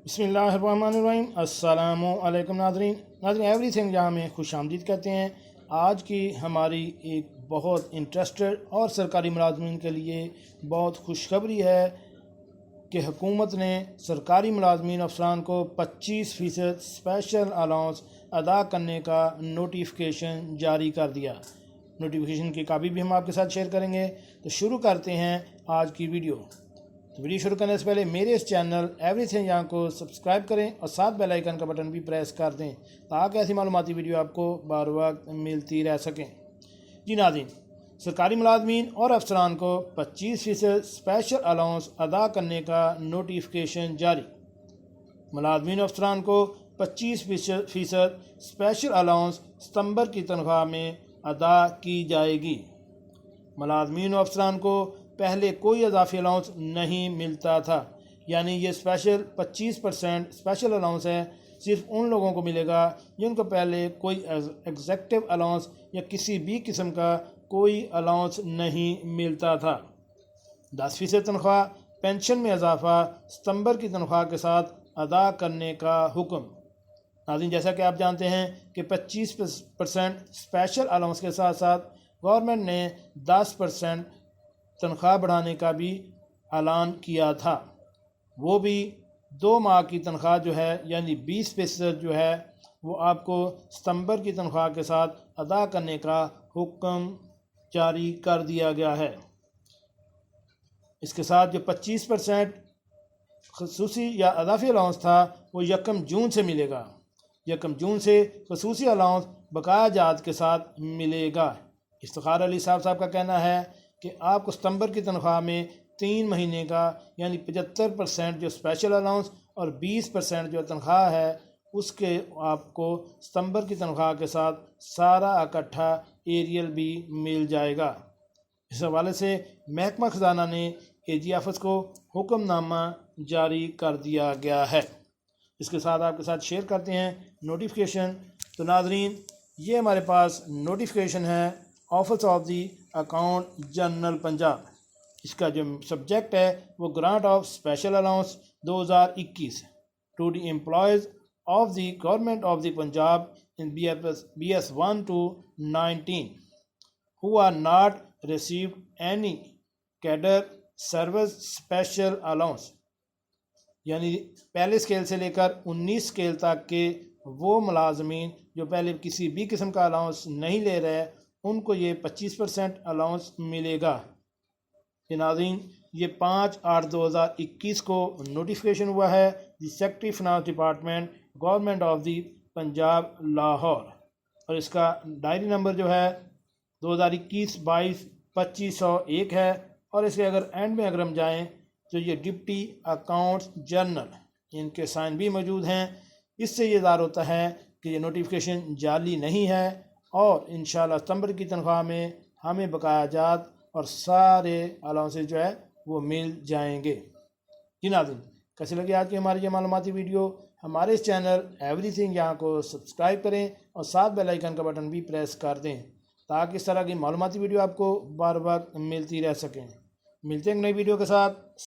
बिस्मिल्लाहिर्रहमानिर्रहीम। अस्सलामु अलैकुम नाज़रीन एवरीथिंग जहाँ में खुश आमदीद कहते हैं। आज की हमारी एक बहुत इंटरेस्टेड और सरकारी मुलाजमीन के लिए बहुत खुशखबरी है कि हुकूमत ने सरकारी मुलाजमीन अफसरान को 25% स्पेशल अलाउंस अदा करने का नोटिफिकेशन जारी कर दिया। नोटिफिकेशन की कापी भी हम आपके साथ शेयर करेंगे। तो शुरू करते हैं आज की वीडियो। तो वीडियो शुरू करने से पहले मेरे इस चैनल एवरीथिंग यहाँ को सब्सक्राइब करें और साथ बेल आइकन का बटन भी प्रेस कर दें ताकि ऐसी मालूमाती वीडियो आपको बार वक्त मिलती रह सकें। जी नाज़रीन, सरकारी मुलाजमीन और अफसरान को 25% स्पेशल अलाउंस अदा करने का नोटिफिकेशन जारी। मुलाजमीन अफसरान को 25% स्पेशल अलाउंस सितंबर की तनख्वाह में अदा की जाएगी। मुलाजमीन अफसरान को पहले कोई इजाफी अलाउंस नहीं मिलता था, यानी ये स्पेशल 25% स्पेशल अलाउंस है सिर्फ उन लोगों को मिलेगा जिनको पहले कोई एग्जेक्टिव अलाउंस या किसी भी किस्म का कोई अलाउंस नहीं मिलता था। 10% तनख्वाह, पेंशन में इजाफा सितंबर की तनख्वाह के साथ अदा करने का हुक्म। नाज़रीन, जैसा कि आप जानते हैं कि 25% स्पेशल अलाउंस के साथ साथ गवर्नमेंट ने 10% तनख्वाह बढ़ाने का भी ऐलान किया था। वो भी 2 माह की तनख्वाह जो है यानी 20% जो है वो आपको सितंबर की तनख्वाह के साथ अदा करने का हुक्म जारी कर दिया गया है। इसके साथ जो 25% खसूसी या अदाफी अलाउंस था वो 1 जून से मिलेगा। 1 जून से खसूसी अलाउंस बकाया जात के साथ मिलेगा। इफ्तिखार अली साहब का कहना है कि आपको सितंबर की तनख्वाह में 3 महीने का यानी 75% जो स्पेशल अलाउंस और 20% जो तनख्वाह है उसके आपको सितंबर की तनख्वाह के साथ सारा इकट्ठा एरियल भी मिल जाएगा। इस हवाले से महकमा खजाना ने एजी ऑफिस को हुक्मनामा जारी कर दिया गया है। इसके साथ आपके साथ शेयर करते हैं नोटिफिकेशन। तो नाजरीन, ये हमारे पास नोटिफिकेशन है office of the account general Punjab. इसका जो सब्जेक्ट है वो grant of special allowance 2021 to the employees of the government of the Punjab in BS 1 to 19 who are not received any cadre service special allowance, यानी पहले scale से लेकर 19 scale तक के वो मुलाजमीन जो पहले किसी भी किस्म का अलाउंस नहीं ले रहे उनको ये 25% अलाउंस मिलेगा। नाज़रीन, ये 5/8/2021 को नोटिफिकेशन हुआ है the secretary finance department government of the Punjab Lahore, और इसका डायरी नंबर जो है 2021-22-2501 है। और इसके अगर एंड में अगर हम जाएँ तो ये डिप्टी अकाउंट्स जनरल इनके साइन भी मौजूद हैं। इससे ये ज़ाहिर होता है कि ये नोटिफिकेशन जाली नहीं है और इंशाल्लाह सितंबर की तनख्वाह में हमें बकाया जात और सारे अलाउंसेस जो है वो मिल जाएंगे। जी नाज़रीन, कैसी लगी आज की हमारी ये मालूमाती वीडियो? हमारे इस चैनल एवरीथिंग यहाँ को सब्सक्राइब करें और साथ बेल आइकन का बटन भी प्रेस कर दें ताकि इस तरह की मालूमाती वीडियो आपको बार बार मिलती रह सकें। मिलते हैं नई वीडियो के साथ।